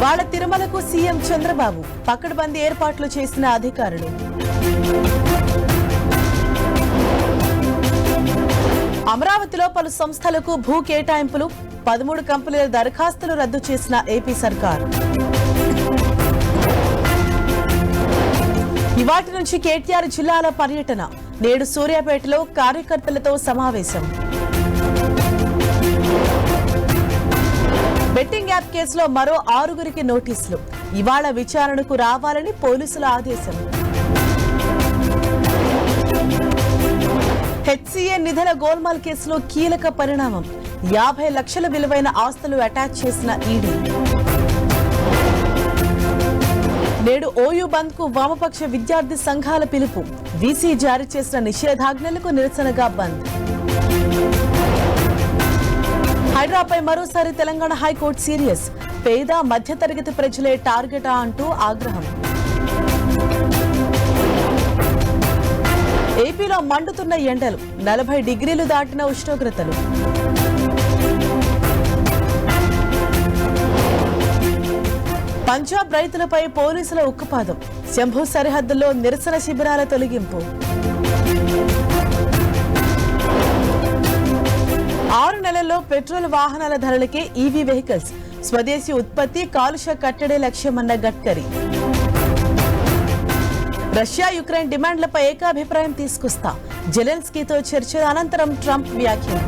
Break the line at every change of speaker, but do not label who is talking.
ఇవాళ తిరుమలకు సీఎం చంద్రబాబు పకడ్బందీ ఏర్పాట్లు చేసిన అధికారులు. అమరావతిలో పలు సంస్థలకు భూ కేటాయింపులు, 13 కంపెనీల దరఖాస్తులు రద్దు చేసిన ఏపీ సర్కార్. ఇవాటి నుంచి కేటీఆర్ జిల్లాల పర్యటన, నేడు సూర్యాపేటలో కార్యకర్తలతో సమావేశం. బెట్టింగ్ యాప్ కేసులో మరో 6గురికి నోటీసులు, ఇవాళ విచారణకు రావాలని పోలీసుల ఆదేశం. హెచ్సీఏ నిధుల గోల్మాల్ కేసులో కీలక పరిణామం, 50 లక్షల విలువైన ఆస్తులు అటాచ్ చేసిన ఈడీ. నేడు ఓయూ బంద్ కు వామపక్ష విద్యార్థి సంఘాల పిలుపు, వీసీ జారీ చేసిన నిషేధాజ్ఞలకు నిరసనగా బంద్. హైడ్రాపై మరోసారి తెలంగాణ హైకోర్టు సీరియస్, పేద మధ్యతరగతి ప్రజలే టార్గెటా అంటూ ఆగ్రహం. ఏపీలో మండుతున్న ఎండలు, 40 డిగ్రీలు దాటిన ఉష్ణోగ్రతలు. పంజాబ్ రైతులపై పోలీసుల ఉక్కుపాదం, శంభూ సరిహద్దుల్లో నిరసన శిబిరాల తొలగింపు. 6 నెలల్లో పెట్రోల్ వాహనాల ధరలకే ఈవీ వెహికల్స్, స్వదేశీ ఉత్పత్తి కాలుష్య కట్టడే లక్ష్యమన్న గడ్కరీ. రష్యా యుక్రెయిన్ డిమాండ్లపై ఏకాభిప్రాయం తీసుకొస్తా, జెలెన్స్కీతో చర్చల అనంతరం ట్రంప్ వ్యాఖ్యలు.